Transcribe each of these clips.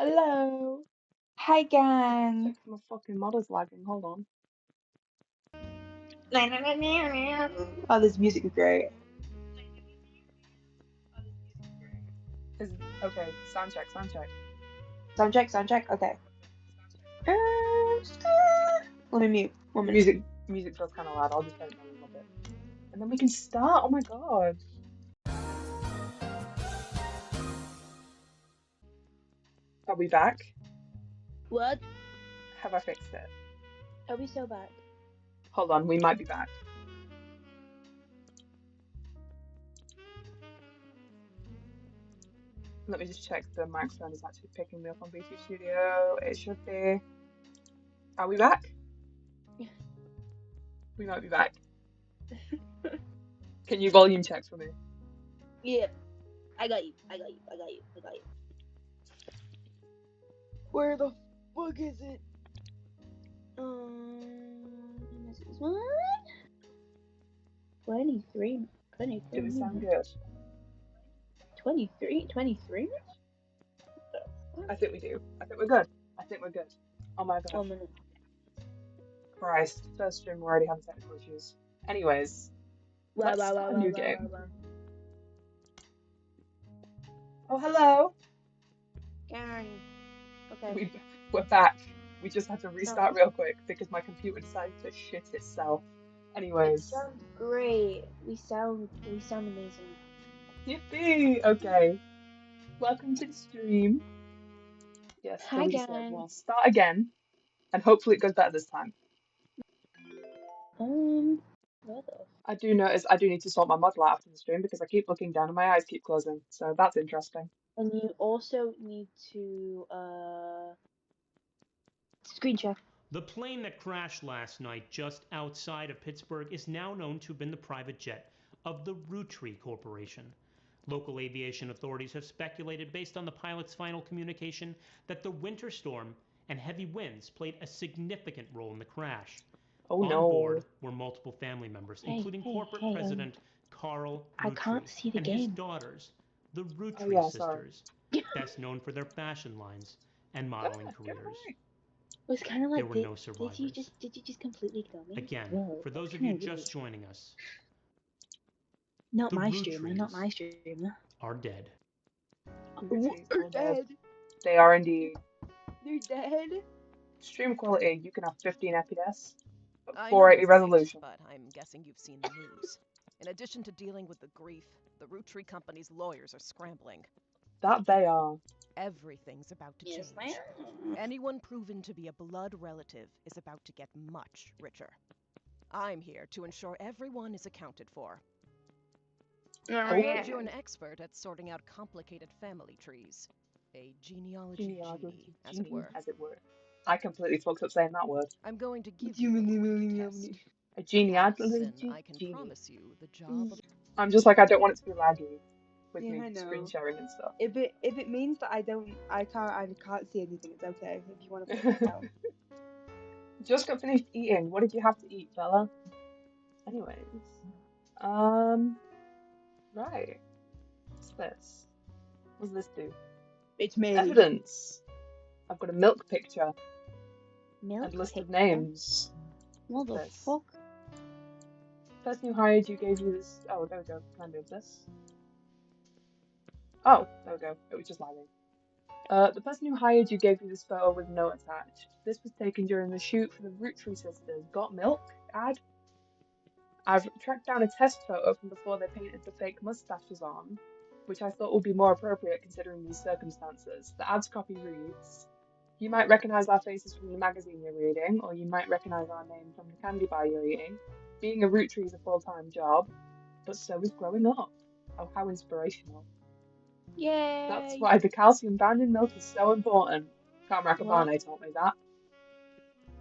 Hello. Hi, gang. Check my fucking model's lagging. Hold on. Oh, this music is great. Is okay. Sound check. Sound check. Sound check. Okay. Let me mute. 1 minute. Music feels kind of loud. I'll just turn it down a little bit, and then we can start. Oh my god. Are we back? What? Have I fixed it? Are we so bad? Hold on. We might be back. Let me just check the microphone is actually picking me up on BT Studio. It should be. Are we back? We might be back. Can you volume check for me? Yeah. I got you. Where the fuck is it? This is one. 23. Do we sound good? 23? I think we do. I think we're good. Oh my god. 1 minute. Christ. First stream, we're already having technical issues. Anyways, let's start a new game. Oh, hello. Gang. Okay. We're back. We just had to restart real quick because my computer decided to shit itself. Anyways. It sounds great. We sound amazing. Yippee! Okay. Welcome to the stream. Yes, Hi, Billy said gang. we'll start again, and hopefully it goes better this time. What the? I do notice I do need to sort my model out after the stream because I keep looking down and my eyes keep closing, so that's interesting. And you also need to screen share. The plane that crashed last night just outside of Pittsburgh is now known to have been the private jet of the Roottrees Corporation. Local aviation authorities have speculated, based on the pilot's final communication, that the winter storm and heavy winds played a significant role in the crash. Oh On no. board were multiple family members, including corporate president Carl I can't see the and game. his daughters, the Roottrees yeah, sorry. sisters, best known for their fashion lines and modeling careers. It was kind of like, There were no survivors. Did you just completely kill me? Again, Whoa, for those of kinda you weird. just joining us, Not the my streamer. Roottrees are dead. They're dead. They are indeed. They're dead. Stream quality, you can have 15 FPS, I know 480 it's resolution. late, but I'm guessing you've seen the news. In addition to dealing with the grief, the Roottrees company's lawyers are scrambling. That they are. Everything's about to Yes, change. ma'am. Anyone proven to be a blood relative is about to get much richer. I'm here to ensure everyone is accounted for. I heard you're an expert at sorting out complicated family trees. A genealogy genie, as it were. I completely fucked up saying that word. I'm going to give you a test. A genealogy Pass, and I can genie. promise you the job of... I'm just like, I don't want it to be laggy with Yeah, I me know. screen sharing and stuff. If it means that I can't see anything, it's okay. If you want to put it out. Just got finished eating. What did you have to eat, fella? Anyways, right. What's this? What does this do? It's me. Evidence. I've got a milk picture Milk and list of picture? names. What the This. fuck? Person who hired you gave you this. Oh, there we go. Can I move this? Oh, there we go. It was just lagging. The person who hired you gave you this photo with no attached. This was taken during the shoot for the Roottrees sisters. Got milk? Ad? I've tracked down a test photo from before they painted the fake mustaches on, which I thought would be more appropriate considering these circumstances. The ad's copy reads, "You might recognise our faces from the magazine you're reading, or you might recognise our name from the candy bar you're eating. Being a Roottrees is a full-time job, but so is growing up." Oh, how inspirational. Yay! That's why the calcium found in milk is so important. Kamra Kabane told me that.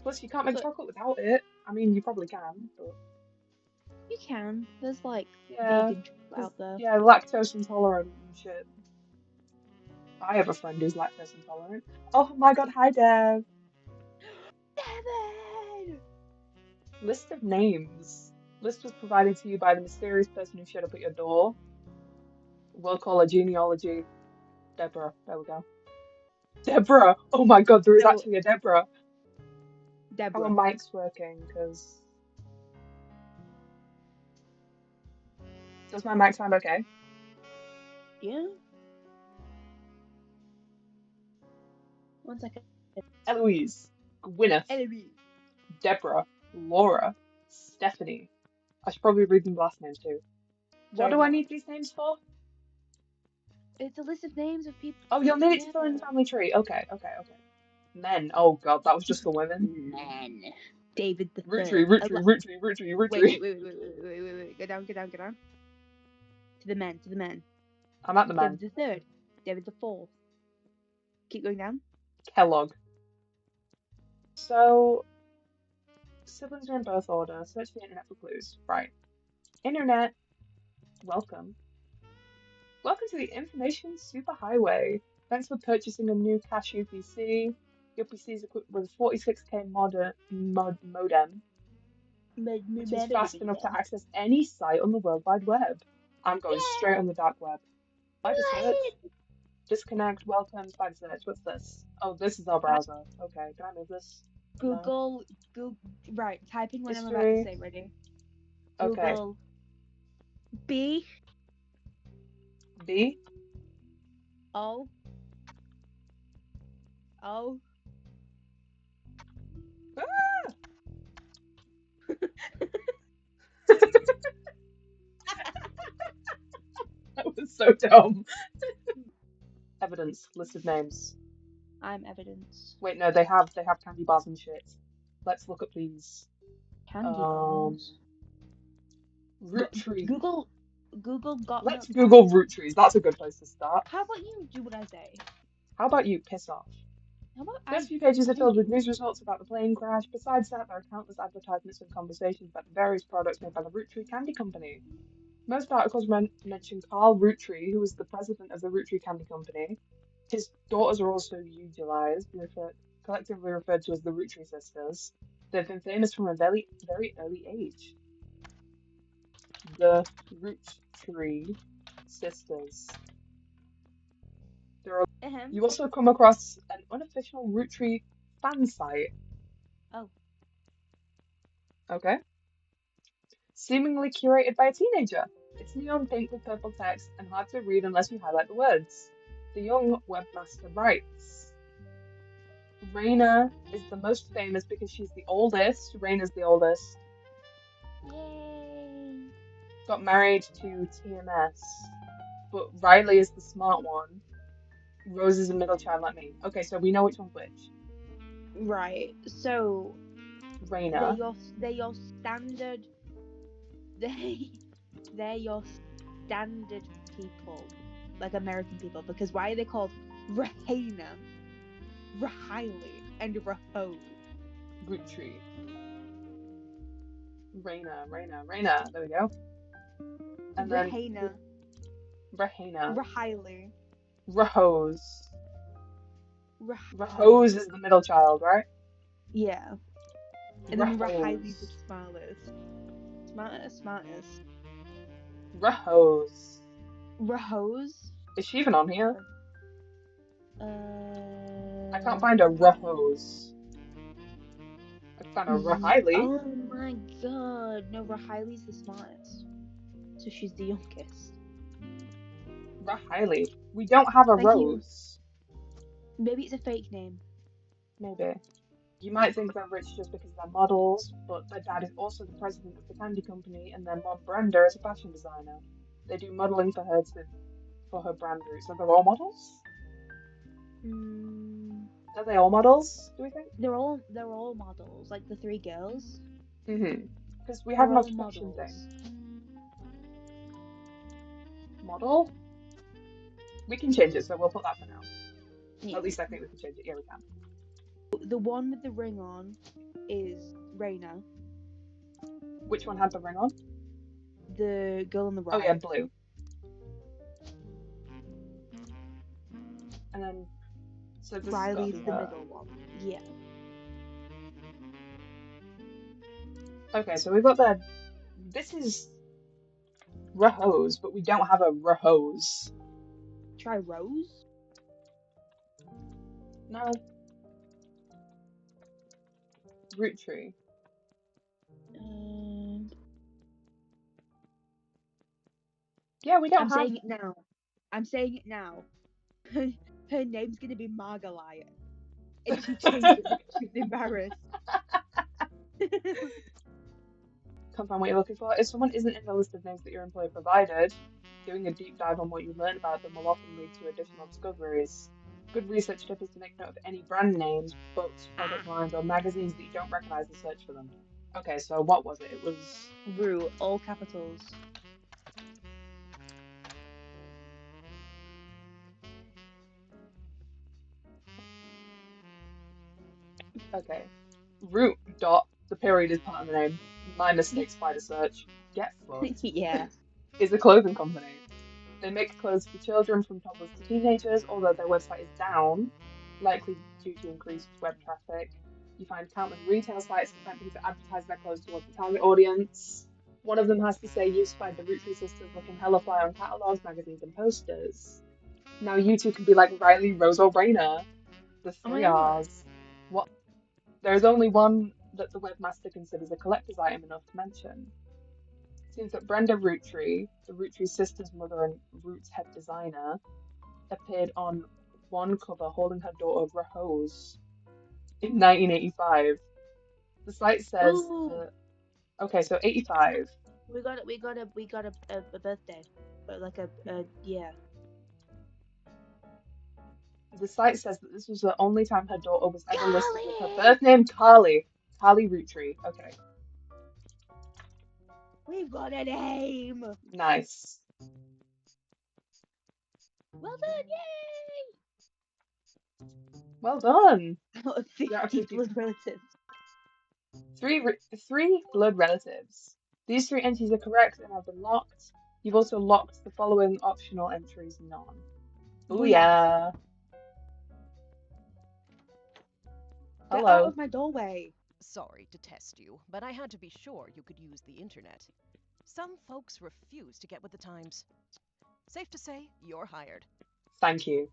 Plus, you can't make chocolate without it. I mean, you probably can, but... You can. There's like Yeah, vegan chocolate out there. yeah, lactose intolerant and shit. I have a friend who's lactose intolerant. Oh my god, hi Dev! Devin! List of names. List was provided to you by the mysterious person who showed up at your door. We'll call her genealogy Deborah. There we go. Deborah. Oh my god, there is So- actually a Deborah. Deborah. Our mic's working, because... Does my mic sound okay? Yeah. 1 second. Eloise, Gwyneth, Eloise. Deborah, Laura, Stephanie. I should probably read them last names too. What Sorry, do I no. need these names for? It's a list of names of people. Oh, you'll need it to fill in the family tree. Okay. Men. Oh god, that was just for women. Men. David the Rootree, Third. Wait. Go down. To the men. I'm at the men. David the Third. David the Fourth. Keep going down. Kellogg. So, siblings are in birth order. Search the internet for clues. Right. Internet. Welcome. Welcome to the Information Superhighway. Thanks for purchasing a new cash UPC. Your PC is equipped with a 46K modem, which is fast enough to access any site on the World Wide Web. I'm going straight on the dark web. Spider search. Disconnect. Welcome. Spider search. What's this? Oh, this is our browser. Okay, can I move this? Google. Right. Type in what I'm about History. to say. Ready? Okay. Google. B. B. O. O. Ah! That was so dumb. Evidence. List of names. I'm evidence. Wait, no, they have candy bars and shit. Let's look up these. Candy bars. Roottrees. Google got. Let's milk. Google Roottrees. That's a good place to start. How about you do what I say? How about you piss off? How about First I? few pages are tell filled you? with news results about the plane crash. Besides that, there are countless advertisements and conversations about the various products made by the Roottree Candy Company. Most articles mention Carl Roottree, who was the president of the Roottree Candy Company. His daughters are also utilized, collectively referred to as the Roottree sisters. They've been famous from a very, very early age. The Roottree sisters. You also come across an unofficial Roottrees fan site. Oh. Okay. Seemingly curated by a teenager. It's neon pink with purple text and hard to read unless you highlight the words. The young webmaster writes, Raina is the most famous because she's the oldest. Raina's the oldest. Yay. Got married to TMS. But Riley is the smart one. Rose is a middle child like me. Okay, so we know which one's which. Right. So Raina. they're your standard. They're your standard people, like American people. Because why are they called Rahaina, Rahiley, and Rahose? Roottrees. Raina. There we go. And Rahaina. Rahaina. Rahiley. Rahose. Rahose is the middle child, right? Yeah. And then Rahose. Rahiley's the smartest. Smartest. Rahose. Rahose? Is she even on here? I I can't find a Rahose. I found a Rahiley. Oh my god. No, Rahiley's the smartest. So she's the youngest. Rahiley. We don't have a Thank you. Rose. Maybe it's a fake name. Maybe. You might think they're rich just because they're models, but their dad is also the president of the candy company, and their mom Brenda is a fashion designer. They do modeling for her brand route. So they're all models? Are they all models, do we think? They're all models, like the three girls. Because we have an They're all occupation models. thing. Model? We can change it, so we'll put that for now. Yeah. At least I think we can change it. Yeah, we can. The one with the ring on is Raina. Which one had the ring on? The girl on the right. Oh yeah, blue. And then, so this Riley's has the got, middle one. Yeah. Okay, so we've got the. This is Rahose, but we don't have a Rahose. Try Rose. No. Roottrees. Yeah, we don't I'm have. saying it now. I'm saying it now. Her name's gonna be Margalion. And she changed it because she was embarrassed. Can't find what you're looking for. If someone isn't in the list of names that your employer provided, doing a deep dive on what you learn about them will often lead to additional discoveries. Good research tip is to make note of any brand names, books, product lines, or magazines that you don't recognize and search for them. Okay, so what was it? It was Rue, all capitals. okay. Root dot. The period is part of the name. My mistake. Spider search. Get fucked. Yeah. Is a clothing company. They make clothes for children from toddlers to teenagers, although their website is down, likely due to increased web traffic. You find countless retail sites attempting to advertise their clothes towards the target audience. One of them has to say, "Used by the Roottrees sisters looking hella fly on catalogs, magazines, and posters." Now you two can be like Riley, Rose, or Raina. The Oh my three God. R's. What? There's only one that the webmaster considers a collector's item enough to mention. It seems that Brenda Roottree, the Roottree sisters' mother and Root's head designer, appeared on one cover holding her daughter Rose in 1985. The site says Ooh. that, okay, so 85. We got a birthday. But like yeah. The site says that this was the only time her daughter was ever listed with her Golly! birth name, Carly. Carly Roottree. Okay, We've got a name! nice. Well done, yay! Well done. Out of 50 You're actually blood relatives. Three blood relatives. These three entries are correct and have been locked. You've also locked the following optional entries none. Booyah! Get out Hello. of my doorway. Sorry to test you, but I had to be sure you could use the internet. Some folks refuse to get with the times. Safe to say, you're hired. Thank you.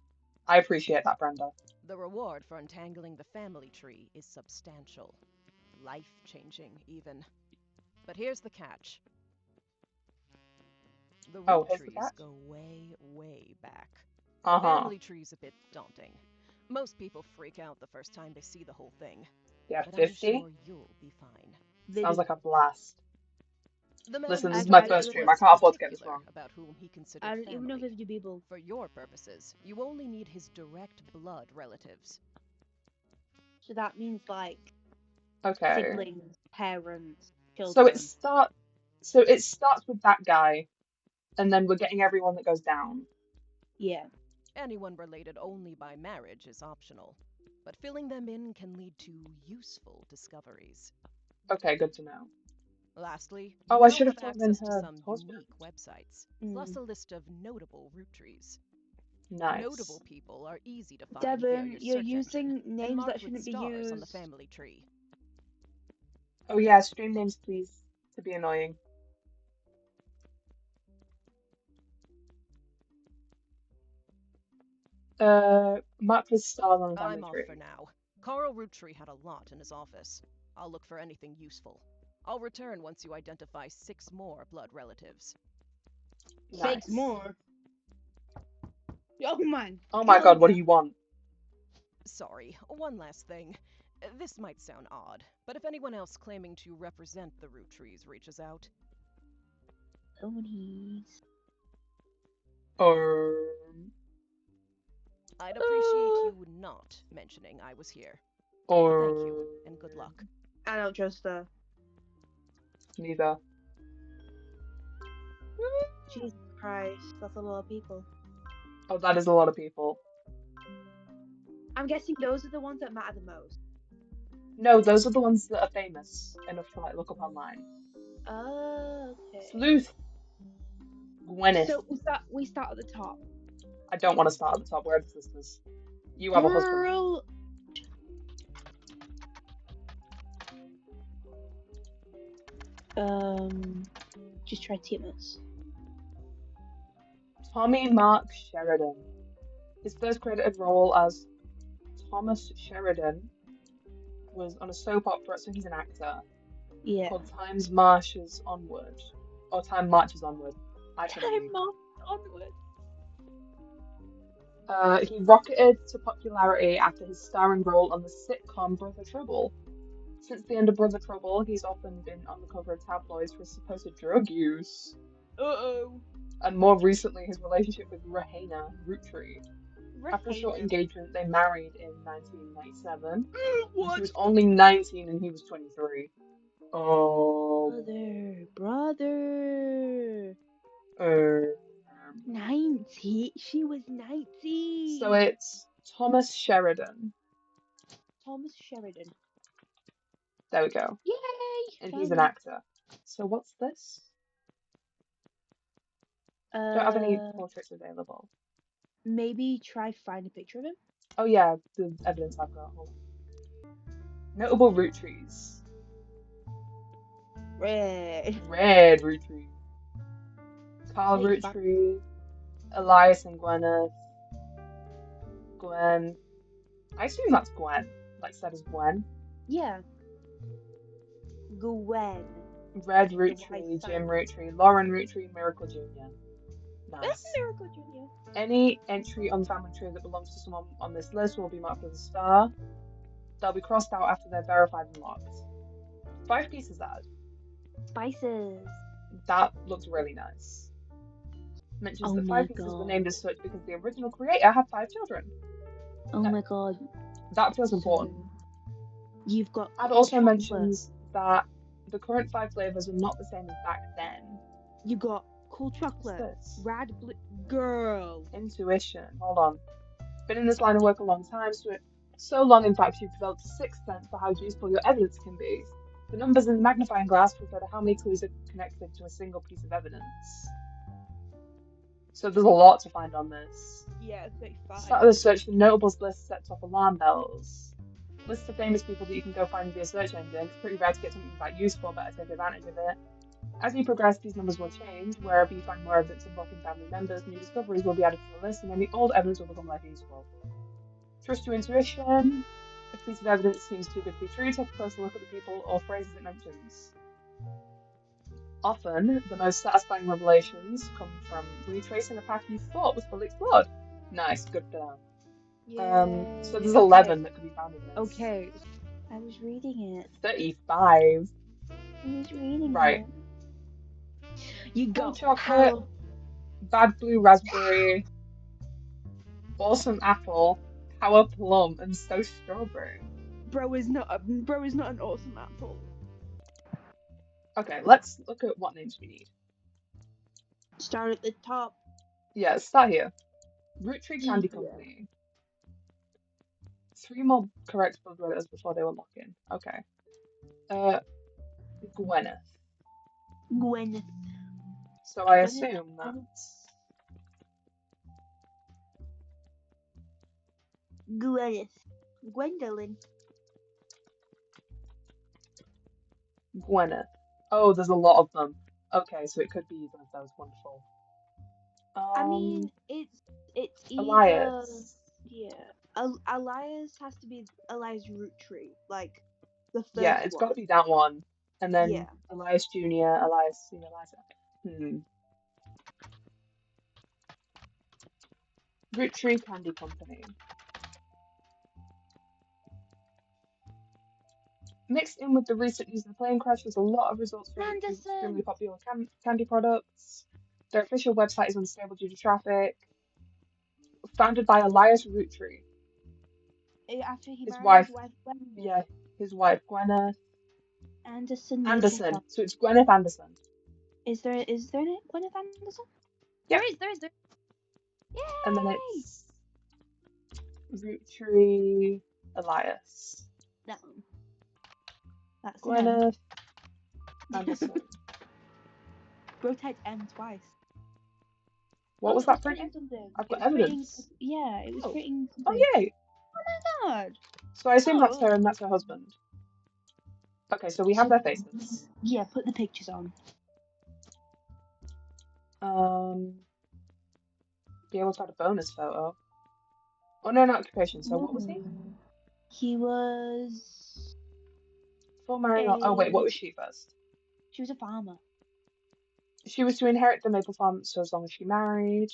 I appreciate that, Brenda. The reward for untangling the family tree is substantial. Life-changing, even. But here's the catch. The Here's the Roottrees catch. go way, way back. Uh-huh. Family tree's a bit daunting. Most people freak out the first time they see the whole thing. Yeah, But 50? I'm sure you'll be fine. Sounds like a blast. The man Listen, this who is my started first it stream. I was can't afford to get this particular wrong. about whom he considered I don't even know family. 50 people. For your purposes, you only need his direct blood relatives. So that means like Okay. siblings, parents, So children. it starts with that guy, and then we're getting everyone that goes down. Yeah. Anyone related only by marriage is optional, but filling them in can lead to useful discoveries. Okay, good to know. Lastly, Oh, you I now should have have told them access to her some husband. unique websites, plus a list of notable Roottrees. Nice. Notable people are easy to find via Devon, your you're search using engine, and names marked that shouldn't with be stars on the used. family tree. Oh yeah, stream names please, to be annoying. Mark with stars on the family I'm off tree. for now. Carl Roottree had a lot in his office. I'll look for anything useful. I'll return once you identify 6 more blood relatives. Nice. 6 more? Oh man. Oh my god, what do you want? Sorry, one last thing. This might sound odd, but if anyone else claiming to represent the Roottrees reaches out... Ponies. I'd appreciate you not mentioning I was here. Or Thank you, and good luck. I don't trust her. Neither. Jesus Christ, that's a lot of people. Oh, that is a lot of people. I'm guessing those are the ones that matter the most. No, those are the ones that are famous enough to like look up online. Oh, okay. Sleuth. Gwyneth. So we start at the top. I don't want to start at the top. Where are the sisters? You have a husband. Girl. Just try Timus. Tommy Mark Sheridan. His first credited role as Thomas Sheridan was on a soap opera, so he's an actor, Yeah. called Time Marches Onward. Or Time Marches Onward. I can read. Time March onward. He rocketed to popularity after his starring role on the sitcom Brother Trouble. Since the end of Brother Trouble, he's often been on the cover of tabloids for his supposed drug use. Uh-oh. And more recently, his relationship with Roottrees. After a short Rahana. engagement, they married in 1997. What? She was only 19 and he was 23. Oh. Brother. 90. She was 90. So it's Thomas Sheridan. Thomas Sheridan. There we go. Yay! And found he's an him. actor. So what's this? Don't have any portraits available. Maybe try find a picture of him. Oh yeah, the evidence I've got. Hold on. Notable Roottrees. Red. Red Roottrees. Carl Wait, Rootree, Elias and Gwyneth. Gwen. I assume that's Gwen. Like said as Gwen. Yeah. Gwen. Red I Rootree, found Jim it. Rootree, Lauren Rootree, Miracle Jr. That's Nice. Miracle Jr. Any entry on the family tree that belongs to someone on this list will be marked with a star. They'll be crossed out after they're verified and locked. 5 pieces ad. Spices. That looks really nice. Mentions Oh that my 5 pieces were God. named as such because the original creator had 5 children. Oh my God. That feels important. So, you've got. Ad also chocolate. mentions that the current 5 flavors are not the same as back then. You got cool chocolate. What's this? Rad blue. Girl. Intuition. Hold on. Been in this line of work a long time, so long in fact you've developed a sixth sense for how useful your evidence can be. The numbers in the magnifying glass refer to how many clues are connected to a single piece of evidence. So there's a lot to find on this. Yeah, 35. Start of the search, the notables list sets off alarm bells. List of famous people that you can go find via search engine. It's pretty rare to get something that useful, better take advantage of it. As you progress, these numbers will change. Wherever you find more evidence involving family members, new discoveries will be added to the list, and any old evidence will become less useful. Trust your intuition. If a piece of evidence seems too good to be true, take a closer look at the people or phrases it mentions. Often, the most satisfying revelations come from retracing a path you thought was fully explored. Nice, good for them. So there's 11 that could be found in this. Okay. I was reading it. 35. I was reading Right. it. You Cool got chocolate, bad blue raspberry, awesome apple, power plum, and so strawberry. Bro is not an awesome apple. Okay, let's look at what names we need. Start at the top. Yeah, let's start here. Roottrees Candy Yeah. Company. 3 more correct blood letters before they were locked in. Okay. Gwyneth. Gwyneth. So I Gwyneth. assume that's Gwyneth. Gwendolyn. Gwyneth. Oh, there's a lot of them. Okay, so it could be either of those. Wonderful. I mean, it's either Elias. yeah. Elias has to be Elias Roottrees, like the first Yeah, it's got to one. be that one. And then Yeah. Elias Jr., Elias Senior, Elias. Roottrees Candy Company. Mixed in with the recent news of the plane crash was a lot of results for Rootrees' extremely popular candy products. Their official website is unstable due to traffic. Founded by Elias Roottree. After he His married wife. his wife Gwyneth. Yeah, his wife Gwyneth Anderson. Anderson. So it's Gwyneth Anderson. Is there a Gwyneth Anderson? Yep. There is. Yay! And then it's Roottree Elias. That one. That's Gwyneth Anderson. Bro typed M twice. What was that printing? I've got evidence. It was printing something. Oh yay! Oh my God. So I assume that's her and that's her husband. Okay, so we have their faces. Yeah, put the pictures on. Be able to add a bonus photo. Oh no, not occupation. So what was he? He was Full marrying. Oh wait, what was she first? she was a farmer. She was to inherit the maple farm, so as long as she married.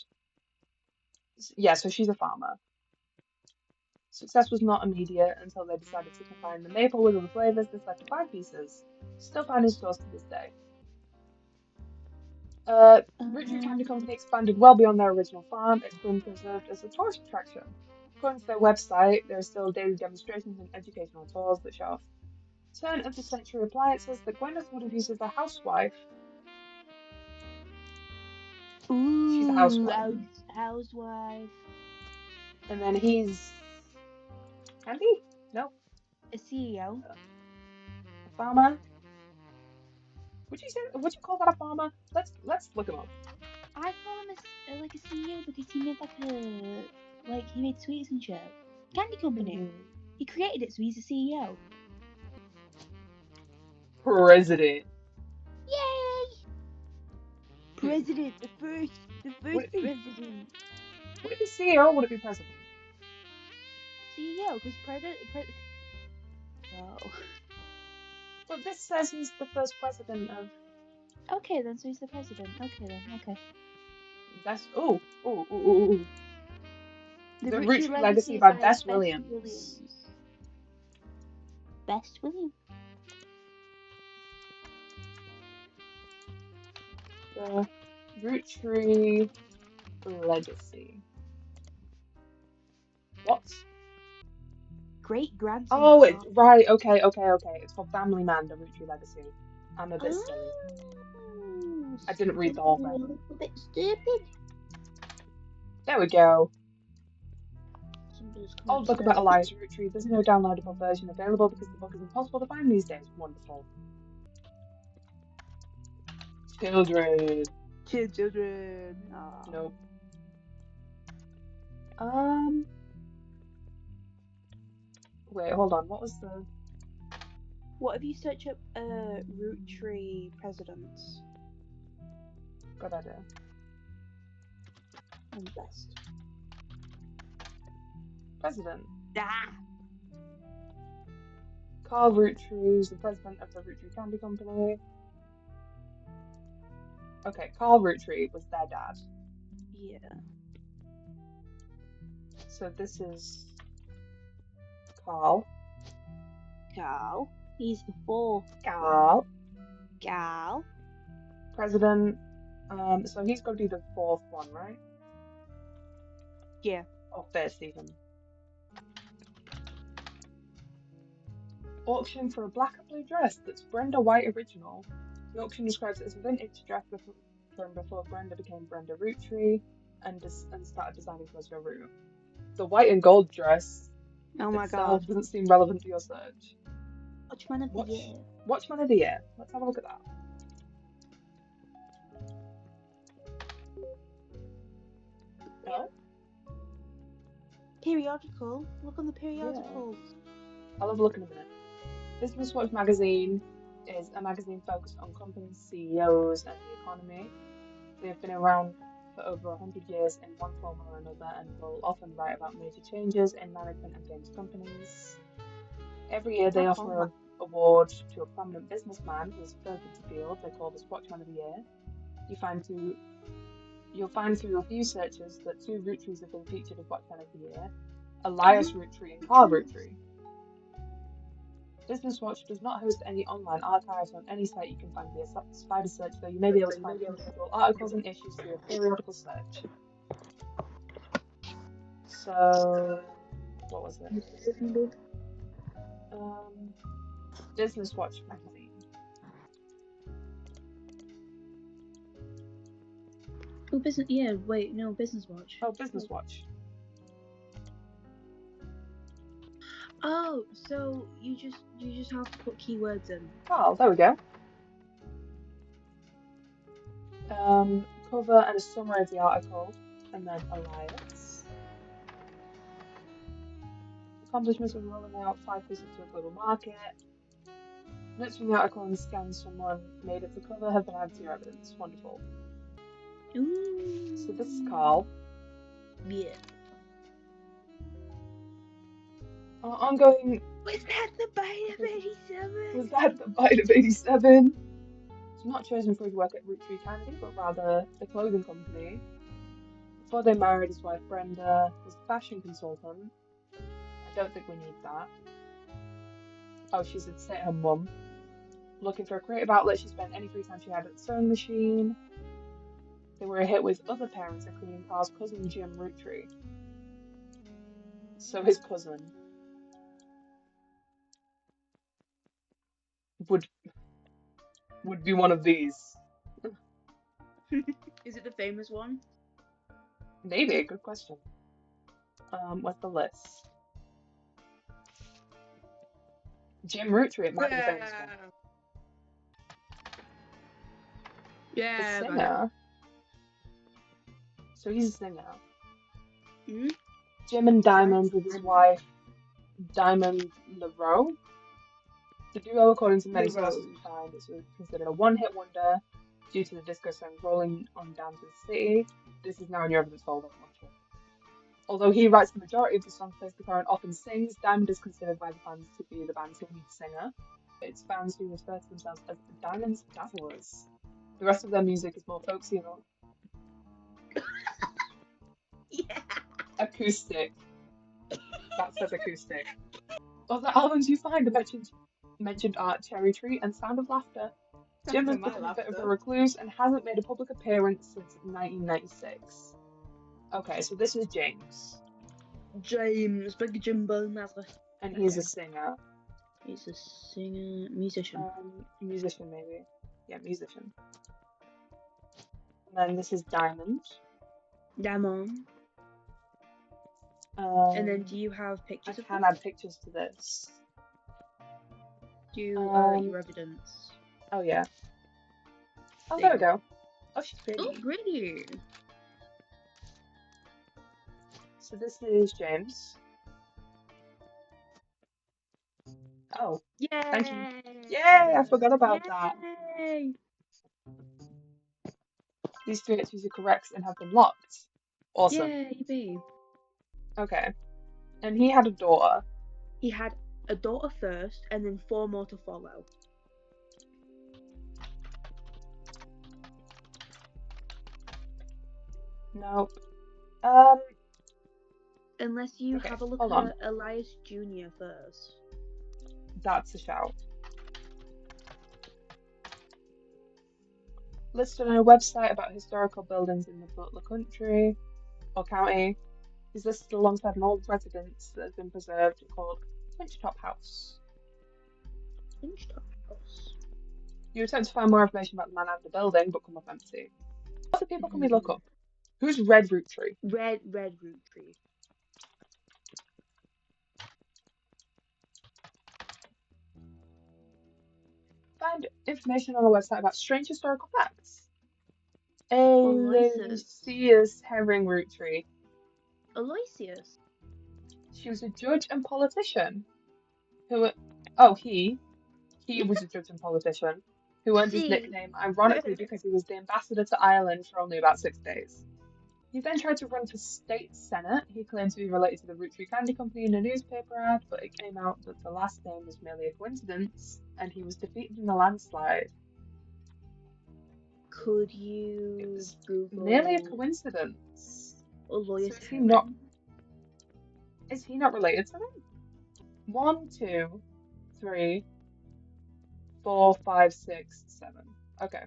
Yeah, so she's a farmer. Success was not immediate until they decided to combine the maple with other flavors. This led to 5 pieces, still found in stores to this day. Roottrees Candy Company expanded well beyond their original farm. It's been preserved as a tourist attraction. According to their website, there are still daily demonstrations and educational tours that show off turn-of-the-century appliances that Gwyneth would have used as a housewife. Ooh, She's a housewife. Housewife. And then he's Andy? No, A CEO. a farmer. Would you call that a farmer? Let's look him up. I call him like a CEO because he made he made sweets and shit. Candy company. Mhm. He created it, so he's a CEO. President. Yay! President, the first Would it be president. CEO or would it be president? CEO, because Oh. But this says he's the first president of. Okay then, so he's the president. Okay then, okay. That's The Roottrees Roottrees Legacy by Bess Williams. Bess Williams. The Roottrees Legacy. What? Great grandson. Oh, it's right. Okay. It's called Family Man: The Roottrees Legacy. I'm a bit silly. I didn't read the whole thing. A little bit stupid. There we go. Old book about Elias Roottrees. There's no downloadable version available because the book is impossible to find these days. Wonderful. Children. Children. Nope. Wait, hold on. What was the? What if you search up Roottree presidents? Good idea. And best. President. Ah! Carl Roottrees, the president of the Roottrees Candy Company. Okay, Carl Roottrees was their dad. Yeah. So this is Carl. Carl. He's the fourth. Carl. President. So he's got to be the fourth one, right? Yeah. Or fifth even. Auction for a black and blue dress that's Brenda White original. The auction describes it as a vintage dress from before Brenda became Brenda Roottree and started designing clothes for Root. The white and gold dress itself doesn't seem relevant to your search. Watchman of the Year. Watchman of the Year. Let's have a look at that. No? Periodical. Look on the periodicals. I'll have a look in a minute. Business Watch magazine is a magazine focused on companies, CEOs, and the economy. They have been around for over 100 years in one form or another and will often write about major changes in management and famous companies. Every year they offer an award to a prominent businessman who is further to field. They call this Watchman of the Year. You'll find through a few searches that 2 Roottrees have been featured as Watchman of the Year, Elias Roottree and Carl Roottree. Business Watch does not host any online archives on any site you can find via spider search, though you may be able to find individual articles and issues through a periodical search. So, what was it? Business Watch magazine. Oh, Business Watch. Oh, Business Watch. Oh, so you just have to put keywords in. Oh, there we go. Cover and a summary of the article, and then Elias. Accomplishments of rolling out 5 pieces to a global market. Notes from the article and scans someone made of the cover have been added to your evidence. Wonderful. Ooh. So this is Carl. Yeah. I'm going. Was that the bite of 87? Was that the bite of 87? She's not chosen for his work at Roottrees Candy, but rather the clothing company. Before they married, his wife Brenda was a fashion consultant. I don't think we need that. Oh, she's a stay-at-home mum. Looking for a creative outlet, she spent any free time she had at the sewing machine. They were a hit with other parents, including Carl's cousin Jim Roottree. So his cousin would be one of these. Is it the famous one? Maybe, good question. What's the list? Jim Roottree, it might be the famous one. Yeah. The singer. So he's a singer. Mm-hmm. Jim and Diamond with his wife, Diamond LaRoe. The duo, according to many sources we find, is considered a one-hit wonder due to the disco song Rolling On Down to the City. This is now in your evidence folder. Although he writes the majority of the songs, plays guitar and often sings, Diamond is considered by the fans to be the band's lead singer. It's fans who refer to themselves as the Diamond's Dazzlers. The rest of their music is more folksy and Yeah. acoustic. That says acoustic. Other albums you find are mentioned Art, Cherry Tree, and Sound of Laughter. Jim has become a bit of a recluse and hasn't made a public appearance since 1996. Okay, so this is James. James, big Jimbo Mazza. And he's a singer. He's a singer, musician. Musician, maybe. Yeah, musician. And then this is Diamond. Diamond. And then do you have pictures of can add pictures to this. Do your evidence? Oh, yeah. Oh, there we go. Oh, she's pretty. Oh, pretty. So this is James. Oh. Yay! Thank you. Yay! I forgot about that. These three entries are correct and have been locked. Awesome. Yay! Okay. And he had a daughter. He had a daughter first, and then 4 more to follow. Nope. Unless you have a look at Elias Jr. first. That's a shout. Listed on a website about historical buildings in the Butler country or county. He's listed alongside an old residence that has been preserved called Winchtop House. Winchtop House. You attempt to find more information about the man and the building, but come up empty. What other people can we look up? Who's Red Roottrees? Red Roottrees. Find information on a website about strange historical facts. Aloysius Herring Roottrees. Aloysius? She was a judge and politician. He was a judge and politician who earned his nickname ironically because he was the ambassador to Ireland for only about 6 days. He then tried to run for state senate. He claimed to be related to the Roottrees Candy Company in a newspaper ad, but it came out that the last name was merely a coincidence, and he was defeated in a landslide. Could you Google? Merely a coincidence. Aloysius Herring. Is he not related to them? 1, 2, 3, 4, 5, 6, 7. Okay.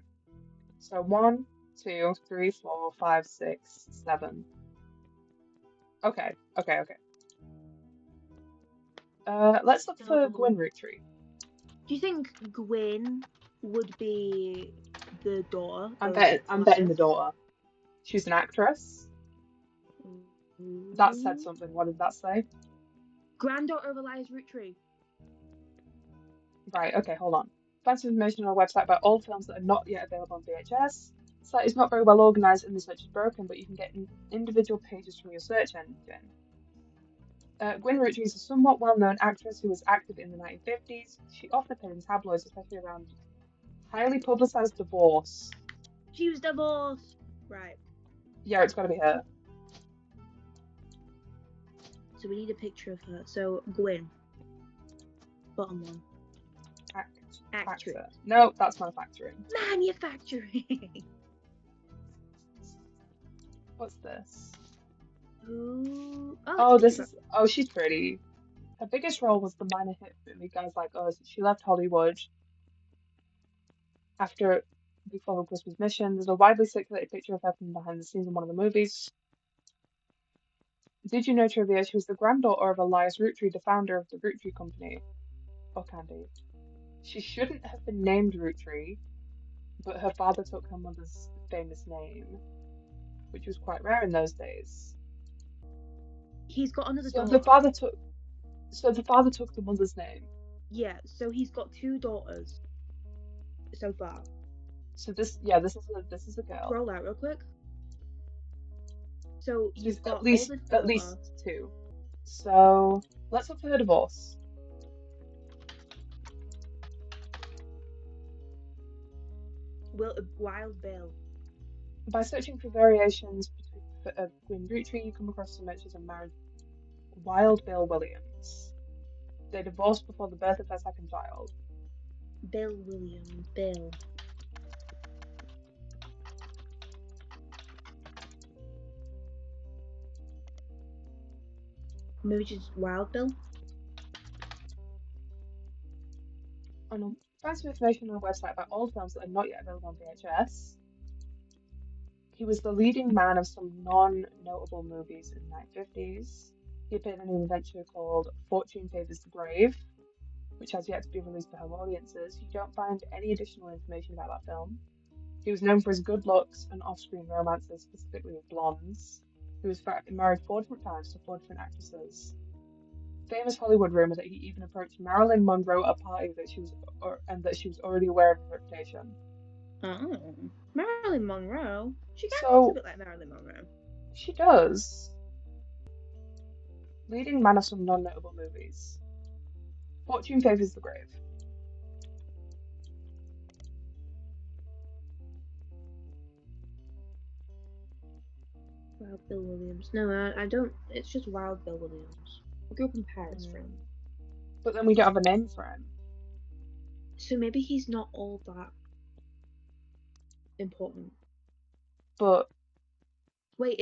So 1, 2, 3, 4, 5, 6, 7. Okay. Let's look for Gwyn Roottrees. Do you think Gwyn would be the daughter? I'm betting the daughter. She's an actress. That said something. What did that say? Granddaughter of Elias Roottrees. Right, okay, hold on. Find some information on our website about old films that are not yet available on VHS. The site is not very well organised and the search is broken, but you can get individual pages from your search engine. Gwyn Roottrees is a somewhat well-known actress who was active in the 1950s. She often appeared in tabloids, especially around highly publicised divorce. She was divorced. Right. Yeah, it's got to be her. So we need a picture of her. So Gwyn. Bottom one. Actress. Actor. No, that's manufacturing. Manufacturing. What's this? Ooh. Oh, this is. Oh, she's pretty. Her biggest role was the minor hit movie Guys Like Us. She left Hollywood before her Christmas mission. There's a widely circulated picture of her from behind the scenes in one of the movies. Did you know, trivia, she was the granddaughter of Elias Roottrees, the founder of the Roottrees Company. Or Candy. She shouldn't have been named Roottrees, but her father took her mother's famous name, which was quite rare in those days. He's got another daughter. So the father took the mother's name. Yeah, so he's got 2 daughters so far. So this is a girl. Scroll out real quick. So you've got at least 2. So let's look for her divorce. Wild Bill. By searching for variations of Gwyn Roottrees, you come across some mentions of marriage Wild Bill Williams. They divorced before the birth of their second child. Bill Williams. Bill. Maybe just Wild Bill? Find some information on a website about old films that are not yet available on VHS. He was the leading man of some non-notable movies in the 1950s. He appeared in an adventure called Fortune Favors the Brave, which has yet to be released to home audiences. You don't find any additional information about that film. He was known for his good looks and off-screen romances, specifically with blondes. He was married 4 different times to 4 different actresses. Famous Hollywood rumor that he even approached Marilyn Monroe at a party that she was already aware of her reputation. Oh, Marilyn Monroe. She kind of looks a bit like Marilyn Monroe. She does. Leading man of some non-notable movies. Fortune Favors the Brave. Wild Bill Williams. No, I don't. It's just Wild Bill Williams. I grew up in Paris for him. But then we don't have a name for him. So maybe he's not all that important. But wait,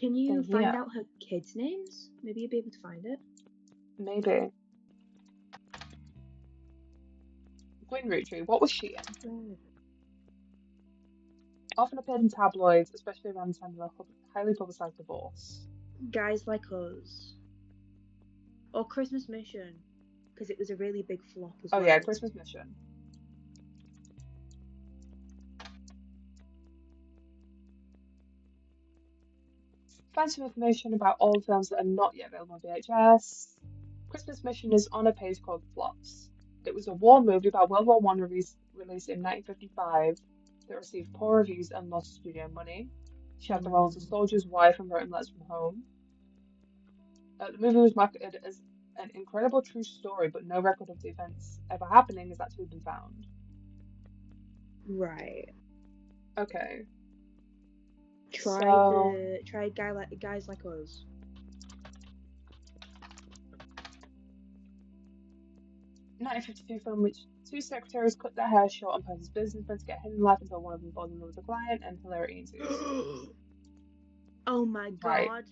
can you find out her kids' names? Maybe you'll be able to find it. Maybe. Gwyn Roottrees, what was she in? Often appeared in tabloids, especially around the time of the highly publicized divorce. Guys Like Us. Or Christmas Mission, because it was a really big flop as well. Oh yeah, Christmas Mission. Find some information about old films that are not yet available on VHS. Christmas Mission is on a page called Flops. It was a war movie about World War I released in 1955 that received poor reviews and lost studio money. She had the role as a soldier's wife and wrote in letters from home. The movie was marketed as an incredible true story, but no record of the events ever happening has actually been found. Right. Okay. Try Guys Like Us. In 1952 film which 2 secretaries cut their hair short and posed as businessmen to get hidden life until one of them falls in love with a client and hilarity ensues. Oh my god. Right.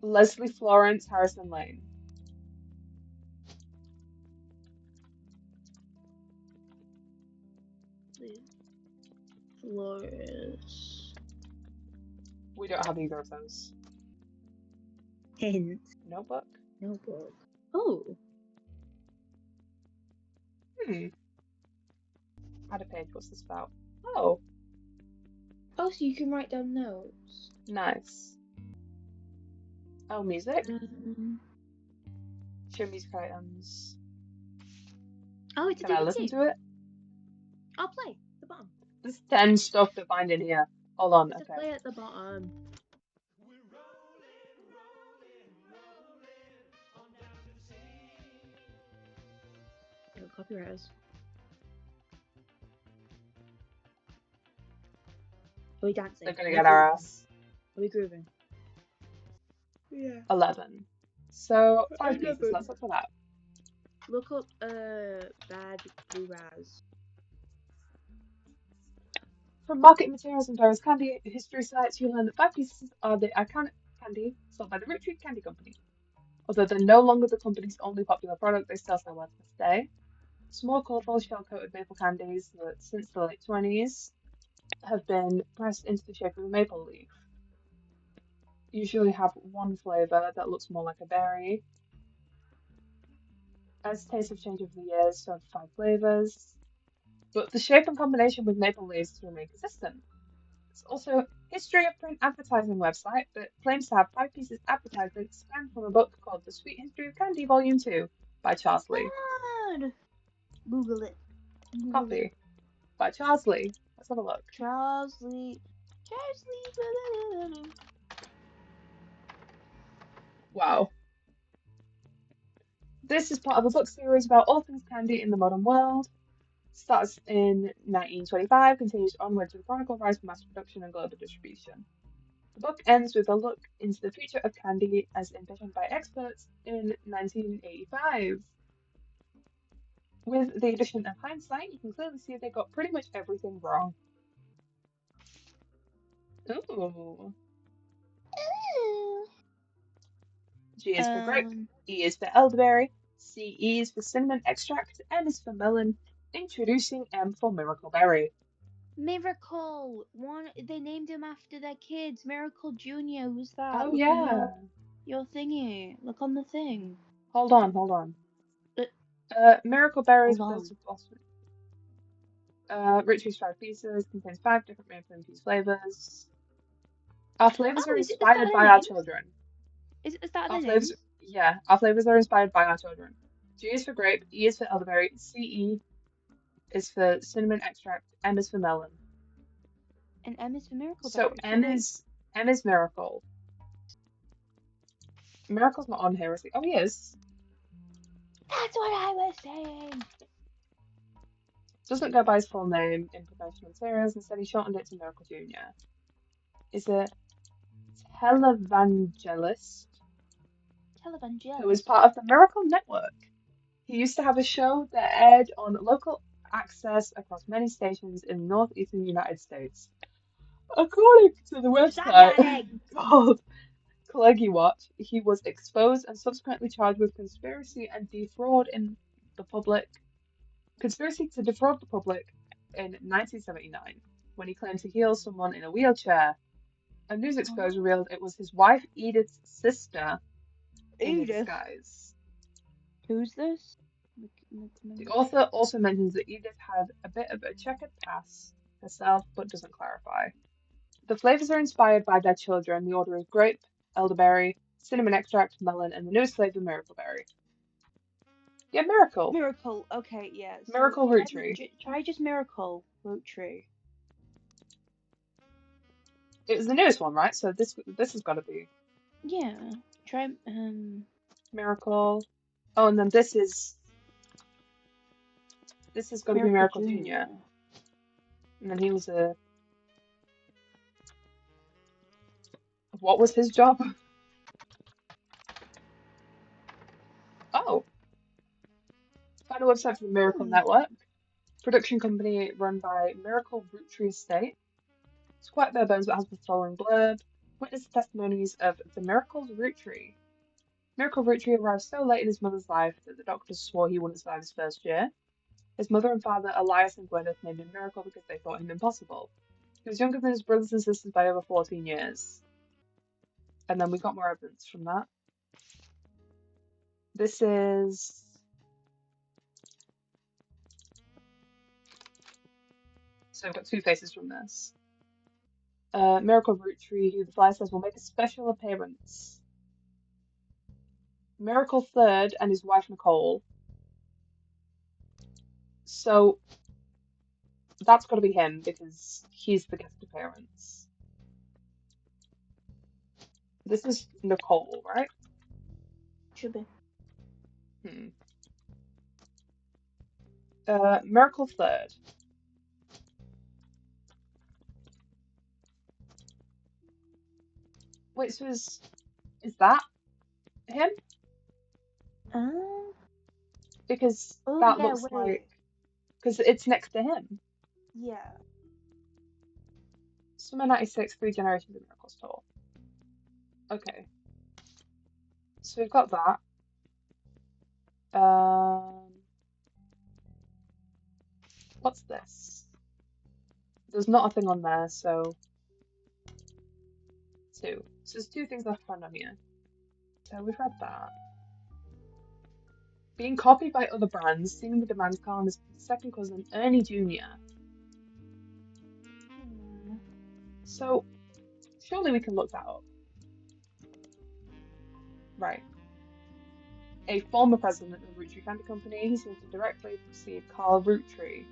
Leslie Florence, Harrison Lane. Florence. We don't have either of those. Hint. Notebook? Notebook. Oh. Add a page, what's this about? Oh. Oh, so you can write down notes. Nice. Oh, music? Mm-hmm. Show music items. Oh, it's a DVD. Can I listen to it? I'll play at the bottom. There's 10 stuff to find in here. Hold on, It's okay. play at the bottom. No copyrights. Are we dancing? They're gonna get our ass. Are we grooving? Yeah. 11. So, I 5 pieces, never let's look for that. look up bad blue raz. From market materials and various candy history sites, you learn that 5 pieces are the iconic candy sold by the Roottrees Candy Company. Although they're no longer the company's only popular product, they still sell well to this day. Small, colourful, shell-coated maple candies that, since the late 20s, have been pressed into the shape of a maple leaf. Usually have one flavour that looks more like a berry. As tastes have changed over the years, so have 5 flavours. But the shape and combination with maple leaves has remained consistent. It's also History of Print Advertising website that claims to have 5 pieces advertisements scanned from a book called The Sweet History of Candy Volume 2 by Charles Lee. God. Google it. Copy by Charles Lee. Let's have a look. Charles Lee. Wow. This is part of a book series about all things candy in the modern world. Starts in 1925, continues onward to the chronicle rise of mass production and global distribution. The book ends with a look into the future of candy as envisioned by experts in 1985. With the addition of hindsight, you can clearly see they got pretty much everything wrong. Ooh. G is for grape, E is for elderberry, C is for cinnamon extract, M is for melon, introducing M for miracle berry. Miracle. One. They named him after their kids. Miracle Junior. Who's that? Oh Look on yeah. your thingy. Look on the thing. Hold on. Miracle berries, Hold on. Roottrees 5 pieces, contains 5 different maple infused flavors. Our flavors Oh, are is it the start inspired of by their our names? children. Is it the start of Our their flavors, names? yeah, our flavors are inspired by our children. G is for grape, E is for elderberry, CE is for cinnamon extract, M is for melon. And M is for miracle So berry. M is miracle. Miracle's not on here, is he? Oh, he is. That's what I was saying. Doesn't go by his full name in professional materials. Instead, he shortened it to Miracle Junior. Is a televangelist who is part of the Miracle Network. He used to have a show that aired on local access across many stations in the northeastern United States. According to the website called Cleggy Watch, he was exposed and subsequently charged with conspiracy to defraud the public in 1979 when he claimed to heal someone in a wheelchair. A news expose revealed it was his wife Edith's sister in disguise. Who's this? The author also mentions that Edith had a bit of a checkered past herself, but doesn't clarify. The flavors are inspired by their children. The order is grape, elderberry, cinnamon extract, melon, and the newest flavor, miracle berry. Yeah, miracle. Miracle. Okay, yeah. Miracle root tree. Try just miracle root tree. It was the newest one, right? So this has got to be. Yeah. Try Miracle. Oh, and then this has got to be Miracle Junior. Junior. And then he was a. What was his job? Oh. Find a website for the Miracle Network. Production company run by Miracle Roottrees Estate. It's quite bare bones, but has the following blurb. Witness testimonies of the Miracle's Root Tree. Miracle Root Tree arrived so late in his mother's life that the doctors swore he wouldn't survive his first year. His mother and father, Elias and Gwyneth, named him Miracle because they thought him impossible. He was younger than his brothers and sisters by over 14 years. And then we got more evidence from that. This is... So I've got 2 faces from this. Miracle Root Tree, who the flyer says will make a special appearance. Miracle Third and his wife Nicole. So that's got to be him because he's the guest appearance. This is Nicole, right? Should be. Miracle Third. Wait, so is that him? Because Oh, that yeah, looks wait. like... Because it's next to him. Yeah. Summer 96, 3 Generations of Miracles Tour. Okay. So we've got that. What's this? There's not a thing on there, so 2. So there's 2 things left found on here. So we've read that. Being copied by other brands seemingly demands Kalan's second cousin, Ernie Jr. So surely we can look that up. Right. A former president of the Roottrees Candy Company, he seems to directly precede Carl Roottrees.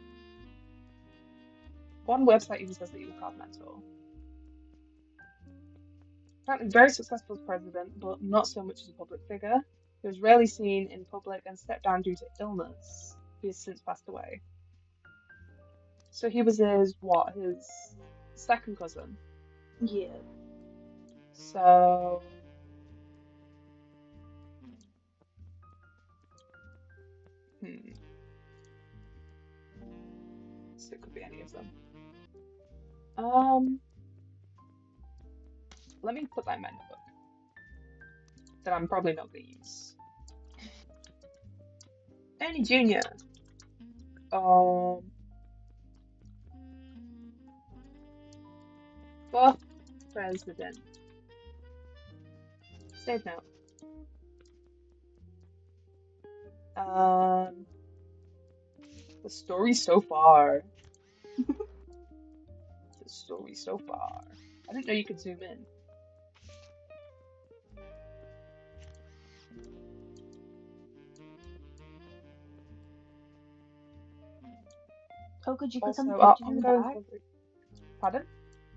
One website even says that he was Carl's mentor. Apparently very successful as president, but not so much as a public figure. He was rarely seen in public and stepped down due to illness. He has since passed away. So he was his second cousin. Yeah. So so it could be any of them. Let me put that in my notebook that I'm probably not going to use. Ernie Jr. Fourth president. Save now. The story so far. The story so far. I didn't know you could zoom in. Oh, could you click Also, on the pictures in the ongoing back? coverage. Pardon?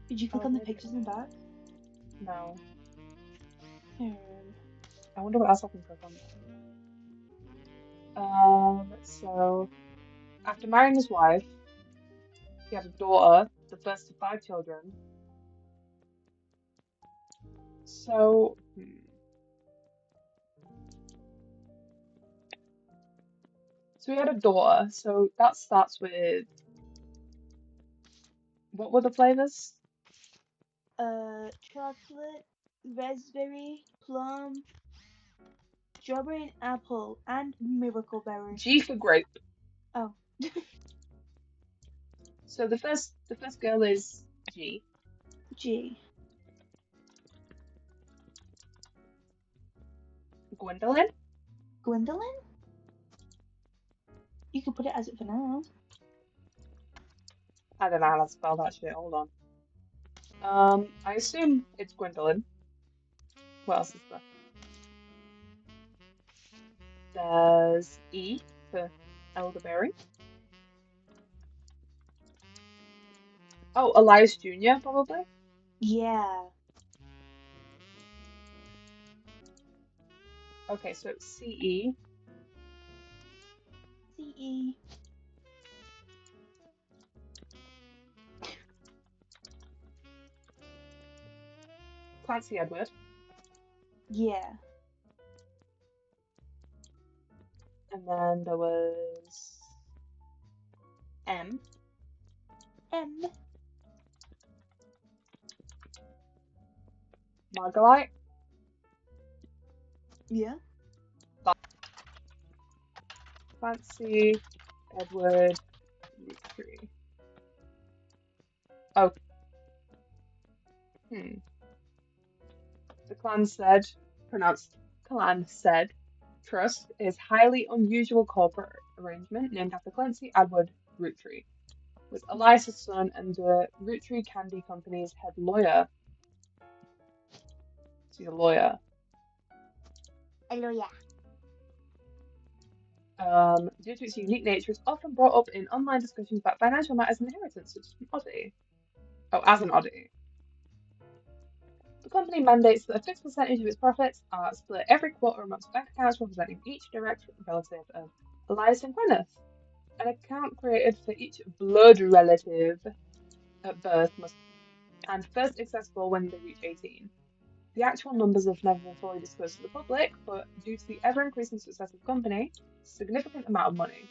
Did you click on the pictures in the back? No. Hmm. I wonder what else I can click on. So after marrying his wife, he had a daughter, the first of 5 children. So, So he had a daughter, so that starts with... What were the flavors? Chocolate, raspberry, plum, strawberry and apple, and miracle berry. G for grape. Oh. So the first girl is G. G. Gwendolyn? Gwendolyn? You could put it as it for now. I don't know how to spell that shit, hold on. I assume it's Gwendolyn. What else is there? There's E for elderberry. Oh, Elias Jr. probably? Yeah. Okay, so it's CE. CE. Clancy Edward. Yeah. And then there was M. M. Margolite. Yeah. Clancy Edward Roottrees. Oh. The clan said, pronounced clan said, trust is highly unusual corporate arrangement named after Clancy Edward Roottrees, was Elias's son and the Roottrees Candy Company's head lawyer. She's a lawyer. A lawyer. Due to its unique nature, it's often brought up in online discussions about financial matters and inheritance, such as an oddity. Oh, as an oddity. The company mandates that a fixed percentage of its profits are split every quarter amongst bank accounts representing each direct relative of Elias and Gwyneth. An account created for each blood relative at birth must and first accessible when they reach 18. The actual numbers have never been fully disclosed to the public, but due to the ever-increasing success of the company, significant amount of money.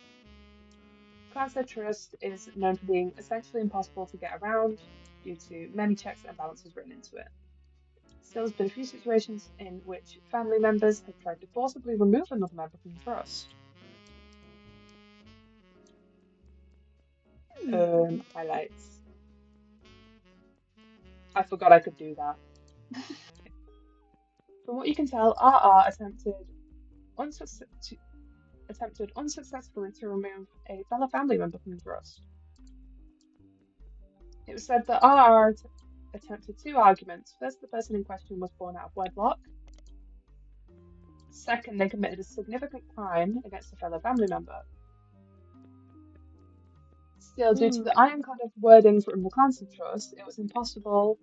Clanstead Trust is known for being essentially impossible to get around due to many checks and balances written into it. Still, there's been a few situations in which family members have tried to forcibly remove another member from the trust. Highlights. I forgot I could do that. From what you can tell, RR attempted unsuccessfully to remove a fellow family member from the trust. It was said that RR attempted 2 arguments. First, the person in question was born out of wedlock. Second, they committed a significant crime against a fellow family member. Still, due to the ironclad wording from the Clancy Trust, it was impossible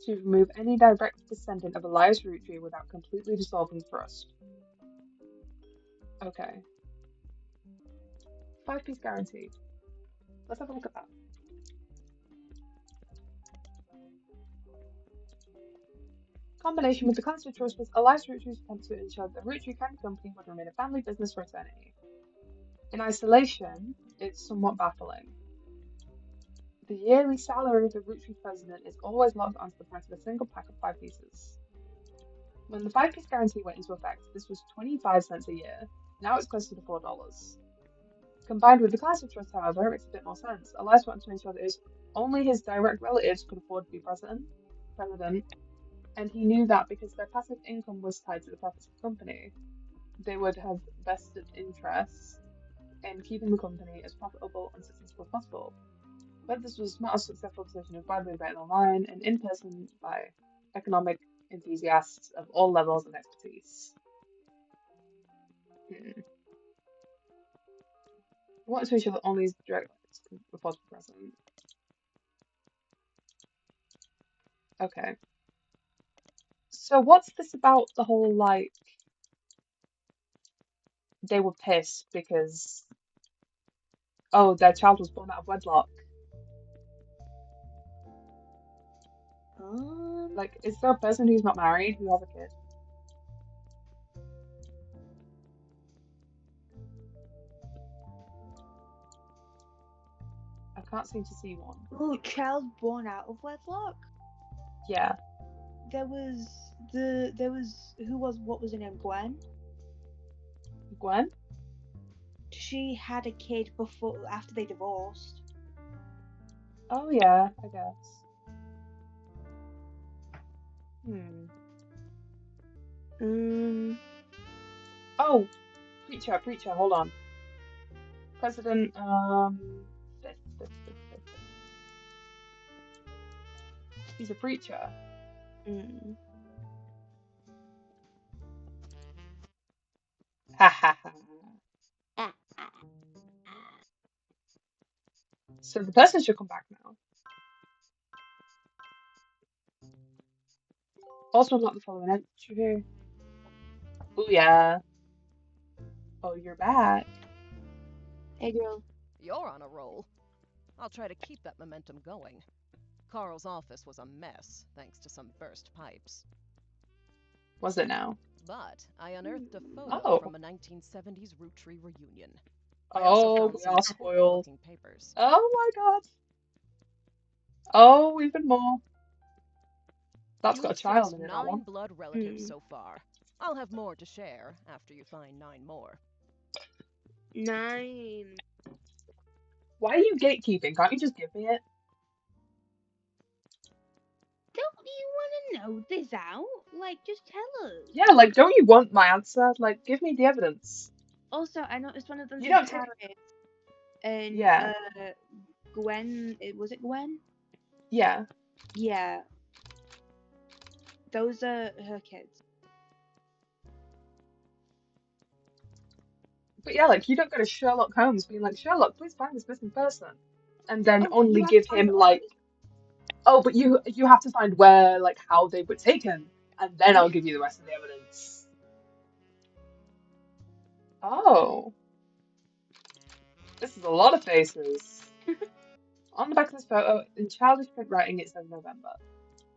to remove any direct descendant of Elias Rootree without completely dissolving the trust. Okay. 5-piece guarantee. Let's have a look at that. Combination with the Clancy Trust was Elias Rootree's attempt to ensure that the Rootree Candy Company would remain a family business for eternity. In isolation, it's somewhat baffling. The yearly salary of the Rootree president is always locked onto the price of a single pack of 5 pieces. When the 5-piece guarantee went into effect, this was 25 cents a year. Now it's closer to $4. Combined with the Clancy Trust, however, it makes a bit more sense. Elias wanted to ensure that only his direct relatives could afford to be president, and he knew that because their passive income was tied to the profits of the company, they would have vested interests in keeping the company as profitable and successful as possible. But this was not a successful decision of widely debated online and in person by economic enthusiasts of all levels of expertise. I want to ensure that only his direct relatives can afford to be president. Okay. So what's this about the whole, like, they were pissed because, oh, their child was born out of wedlock? Like, is there a person who's not married who has a kid? I can't seem to see one. Oh, child born out of wedlock? Yeah. There was what was her name? Gwen? Gwen? She had a kid after they divorced. Oh yeah, I guess. Oh, preacher, hold on. President, he's a preacher. Ha ha ha. So the person should come back now. Also not the following entry. Oh yeah. Oh, you're back. Hey girl. You're on a roll. I'll try to keep that momentum going. Carl's office was a mess, thanks to some burst pipes. Was it now? But I unearthed a photo from a 1970s Rootree reunion. Oh, we are spoiled. Papers. Oh my god. Oh, even more. That's got a child in it, that one. 9 blood relatives so far. I'll have more to share after you find 9 more. 9. Why are you gatekeeping? Can't you just give me it? Don't you want to know this out? Like, just tell us. Yeah, like, don't you want my answer? Like, give me the evidence. Also, I noticed one of them said Paris. And yeah. Gwen, was it Gwen? Yeah. Yeah. Those are her kids. But yeah, like, you don't go to Sherlock Holmes being like, Sherlock, please find this missing person. And then only give him, like, oh, but you have to find where, like, how they were taken. And then I'll give you the rest of the evidence. Oh. This is a lot of faces. On the back of this photo, in childish print writing, it says November.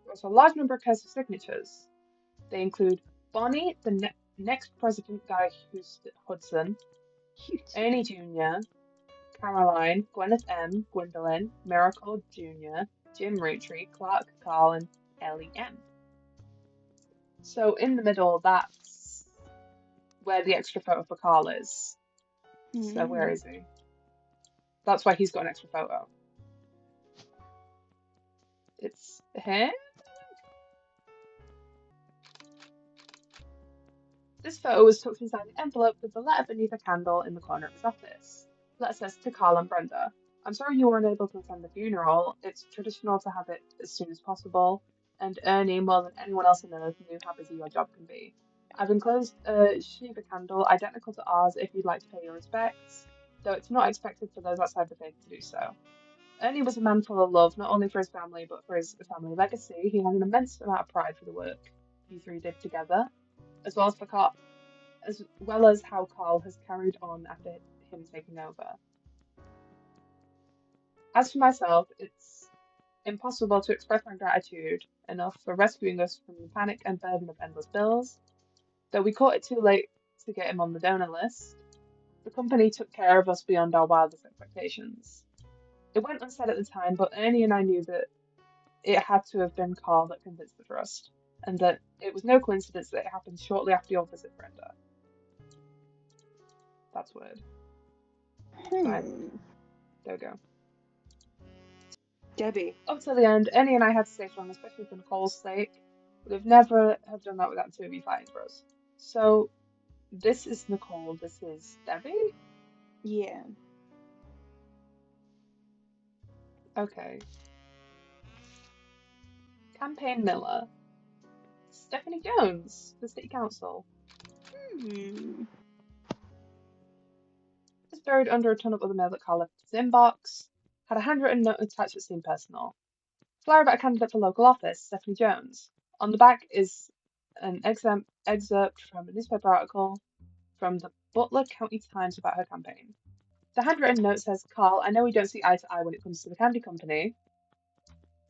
There was a large number of cursive signatures. They include Bonnie, the next president guy Hudson, Ernie Jr., Caroline, Gwyneth M., Gwendolyn, Miracle Jr., Jim Roottrees, Clark, Carl, and Ellie M. So in the middle, that's where the extra photo for Carl is. So where is he? That's why he's got an extra photo. It's him. This photo was tucked inside an envelope with the letter beneath a candle in the corner of his office. The letter says, to Carl and Brenda, I'm sorry you weren't able to attend the funeral. It's traditional to have it as soon as possible, and Ernie, more than anyone else on earth, knew how busy your job can be. I've enclosed a Shiva candle identical to ours if you'd like to pay your respects, though it's not expected for those outside the faith to do so. Ernie was a man full of love, not only for his family, but for his family legacy. He had an immense amount of pride for the work you three did together, as well as how Carl has carried on after him taking over. As for myself, it's impossible to express my gratitude enough for rescuing us from the panic and burden of endless bills. Though we caught it too late to get him on the donor list, the company took care of us beyond our wildest expectations. It went unsaid at the time, but Ernie and I knew that it had to have been Carl that convinced the trust, and that it was no coincidence that it happened shortly after your visit, Brenda. That's weird. Fine. There we go. Debbie. Up till the end, Ernie and I had to stay strong, especially for Nicole's sake. We'd never have done that without the two of you fighting for us. So, this is Nicole, this is Debbie? Yeah. Okay. Campaign Miller. Stephanie Jones, the City Council. Just buried under a ton of other mail that Carl left in his inbox. Had a handwritten note attached that seemed personal. Flyer about a candidate for local office, Stephanie Jones. On the back is an excerpt from a newspaper article from the Butler County Times about her campaign. The handwritten note says, Carl, I know we don't see eye to eye when it comes to the candy company,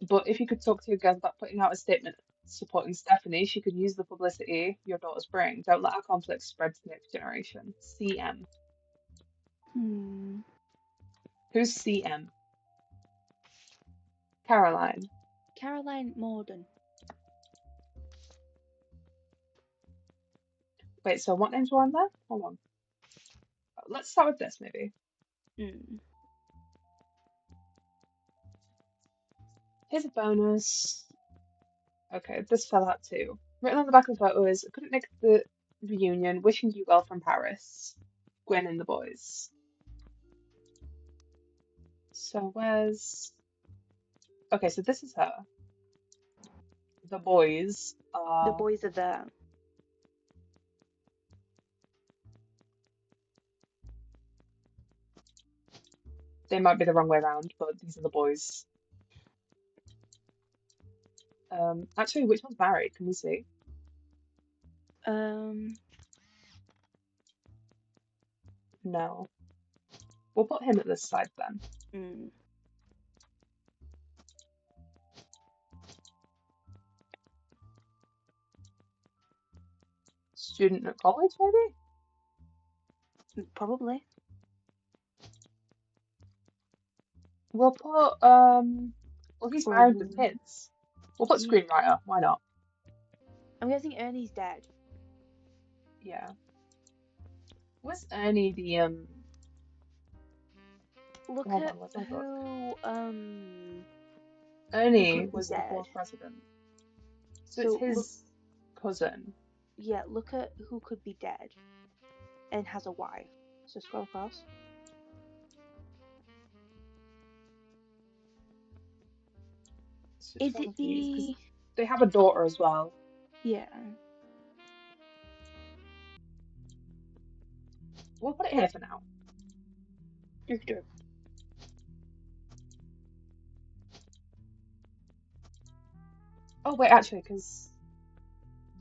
but if you could talk to your girls about putting out a statement supporting Stephanie, she could use the publicity your daughters bring. Don't let our conflict spread to the next generation. CM. Who's CM? Caroline. Caroline Morden. Wait, so what names were on there? Hold on. Let's start with this, maybe. Here's a bonus. Okay, this fell out too. Written on the back of the photo is, couldn't make the reunion, wishing you well from Paris. Gwen and the boys. So where's... Okay, so this is her. The boys are... The boys are there. They might be the wrong way around, but these are the boys. Actually, which one's married? Can we see? No. We'll put him at this side then. Student at college, maybe? Probably. We'll put, well, he's married with kids. We'll put screenwriter, why not? I'm guessing Ernie's dead. Yeah. Was Ernie the, Look hold at on, let's have a who, Ernie could be was the dead. fourth president. So it's his cousin. Yeah, look at who could be dead and has a wife. So scroll across. Is it the... They have a daughter as well. Yeah. We'll put it here for now. You can do it. Oh, wait, actually, because...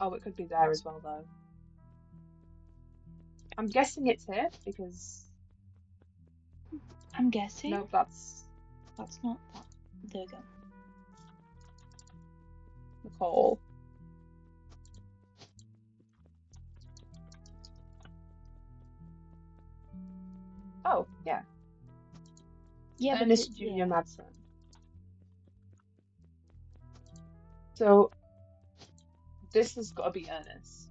Oh, it could be there as well, though. I'm guessing it's here, because... I'm guessing? No, that's not that. There we go. Nicole. Oh, yeah. Yeah, Ernest because Junior Madsen. So this has got to be Ernest.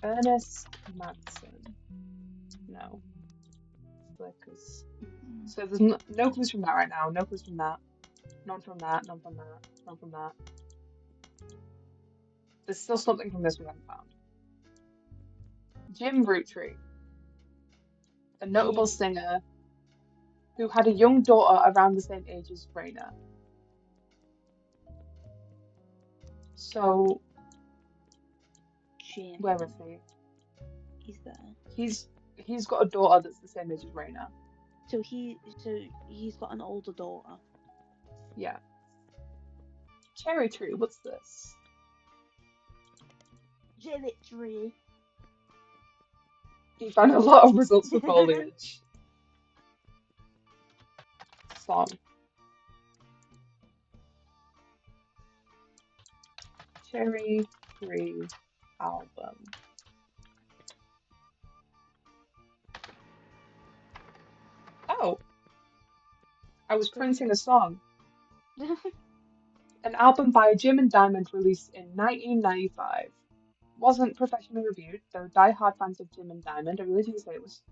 Ernest Madsen. No. Flickers. So there's no clues from that right now. No clues from that. None from that. None from that. None from that. There's still something from this we haven't found. Jim Roottrees, a notable singer who had a young daughter around the same age as Raina. So Jim. where is he? He's there. He's got a daughter that's the same age as Raina. So he's got an older daughter. Yeah. Cherry tree. What's this? Jelly tree. You found a lot of results for foliage. Song. Cherry Tree album. Oh, I was printing a song. An album by Jim and Diamond released in 1995. Wasn't professionally reviewed, though die-hard fans of Jim and Diamond are religious to say it was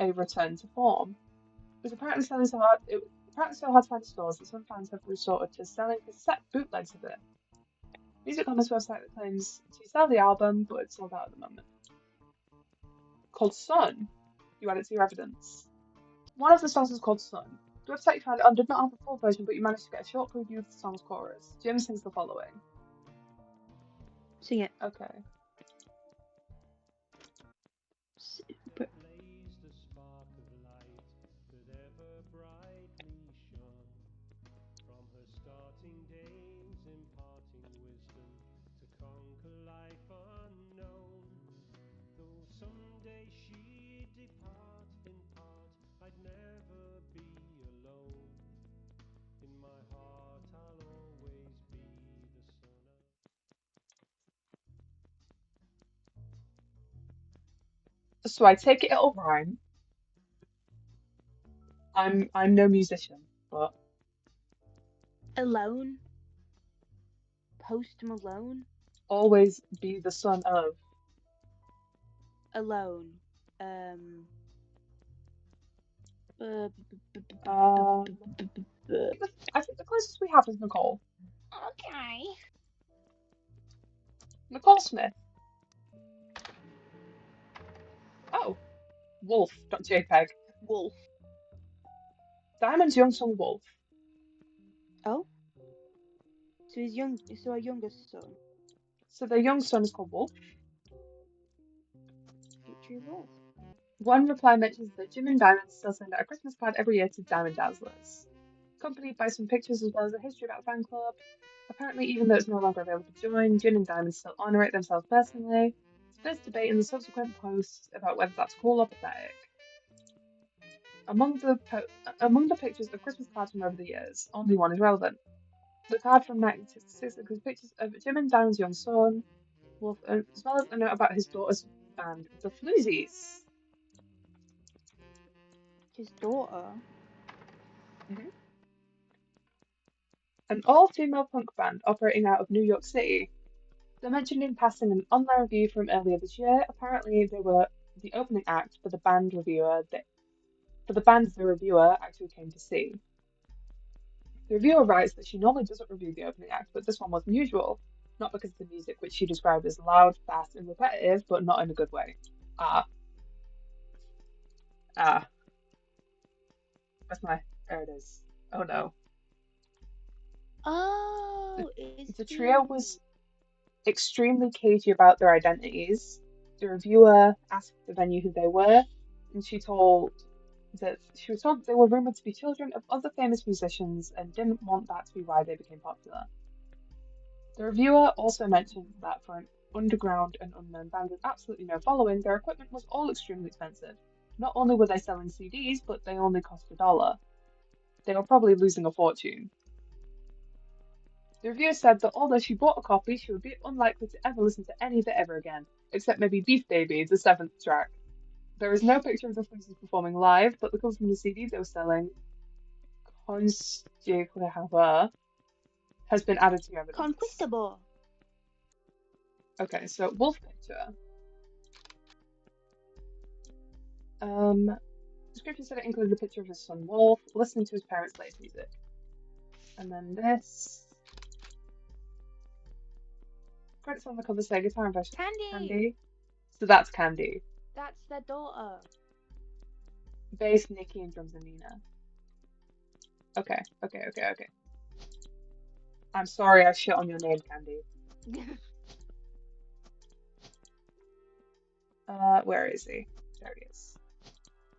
a return to form. It was apparently selling so hard. It apparently so hard to find in stores that some fans have resorted to selling cassette bootlegs of it. Music on this website that claims to sell the album, but it's sold out at the moment. Called Sun. You add it to your evidence. One of the songs is called Sun. The website you found it on did not have a full version, but you managed to get a short preview of the song's chorus. Jim sings the following. Sing it. Okay. So I take it it'll rhyme. I'm no musician, but Alone. Post Malone. always be the son of. Alone. I think the closest we have is Nicole. Okay. Nicole Smith. Oh, Wolf.jpg. Wolf. Diamond's young son Wolf. Oh. So our youngest son. So their young son is called Wolf. Future Wolf. One reply mentions that Jim and Diamond still send out a Christmas card every year to Diamond Dazzlers, accompanied by some pictures as well as a history about the fan club. Apparently, even though it's no longer available to join, Jim and Diamond still honour it themselves personally. So there's debate in the subsequent posts about whether that's cool or pathetic. Among the pictures of Christmas cards from over the years, only one is relevant. The card from 1966 includes pictures of Jim and Diamond's young son, Wolf, as well as a note about his daughter's band, the Floozies. His daughter. An all-female punk band operating out of New York City. They're mentioned in passing an online review from earlier this year. Apparently, they were the opening act for the band the reviewer actually came to see. The reviewer writes that she normally doesn't review the opening act, but this one wasn't usual. Not because of the music, which she described as loud, fast, and repetitive, but not in a good way. There it is. Oh no. Oh, The trio was extremely cagey about their identities. The reviewer asked the venue who they were, and she was told that they were rumored to be children of other famous musicians and didn't want that to be why they became popular. The reviewer also mentioned that for an underground and unknown band with absolutely no following, their equipment was all extremely expensive. Not only were they selling CDs, but they only cost $1. They were probably losing a fortune. The reviewer said that although she bought a copy, she would be unlikely to ever listen to any of it ever again, except maybe Beef Baby, the 7th track. There is no picture of the Fleeces performing live, but the cover from the CD they were selling, Constable, has been added to the evidence. Conquistable. Okay, so wolf picture. Description said it included a picture of his son Wolf listening to his parents' latest music. And then this. Credits on the cover say guitar and version Candy. So that's Candy. That's their daughter. Bass, Nikki, and drums and Nina. Okay. I'm sorry I shit on your name, Candy. Where is he? There he is.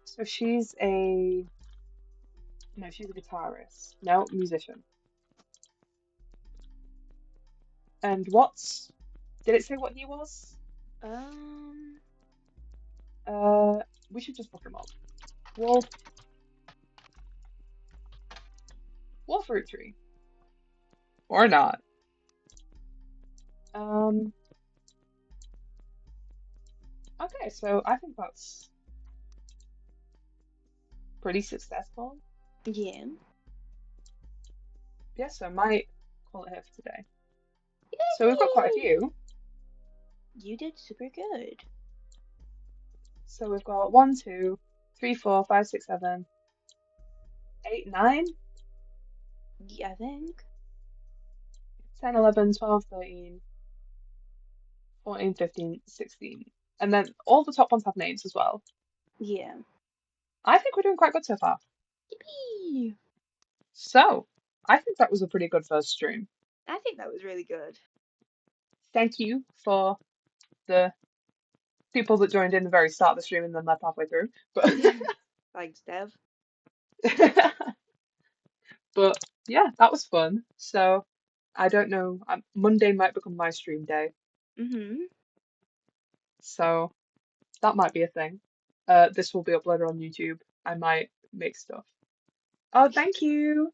So she's a... No, she's a guitarist. No, musician. And what's... Did it say what he was? We should just look him up. Wolf Roottrees. Or not. Okay, so I think that's pretty successful. Yeah. Yeah, so I might call it here for today. So we've got quite a few. You did super good. So we've got 1, 2, 3, 4, 5, 6, 7, 8, 9, Yeah, I think. 10, 11, 12, 13, 14, 15, 16. And then all the top ones have names as well. Yeah. I think we're doing quite good so far. Yippee! So, I think that was a pretty good first stream. I think that was really good. Thank you for the people that joined in the very start of the stream and then left halfway through. But Thanks, Dev. But yeah, that was fun. So I don't know. Monday might become my stream day. So that might be a thing. This will be uploaded on YouTube. I might make stuff. Oh, thank you.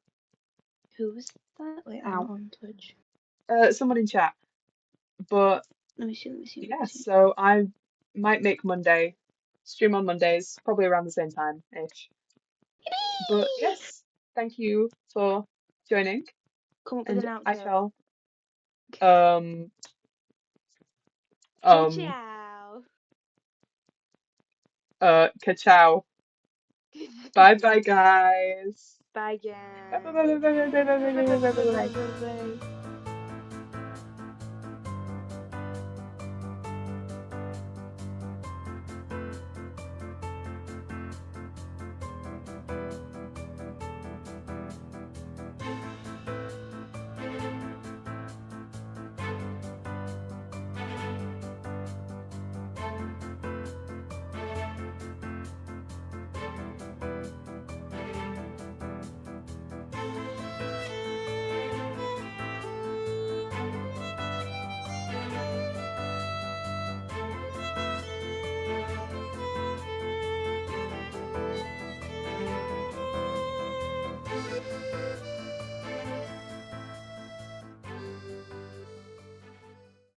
Who was that? Wait, I'm Ow. not on Twitch. Someone in chat. But Let me see. yeah, so I might make Monday, stream on Mondays, probably around the same time-ish. But yes, thank you for joining. Come up with an outro. I shall ka-chow. Bye guys. Bye guys. Bye.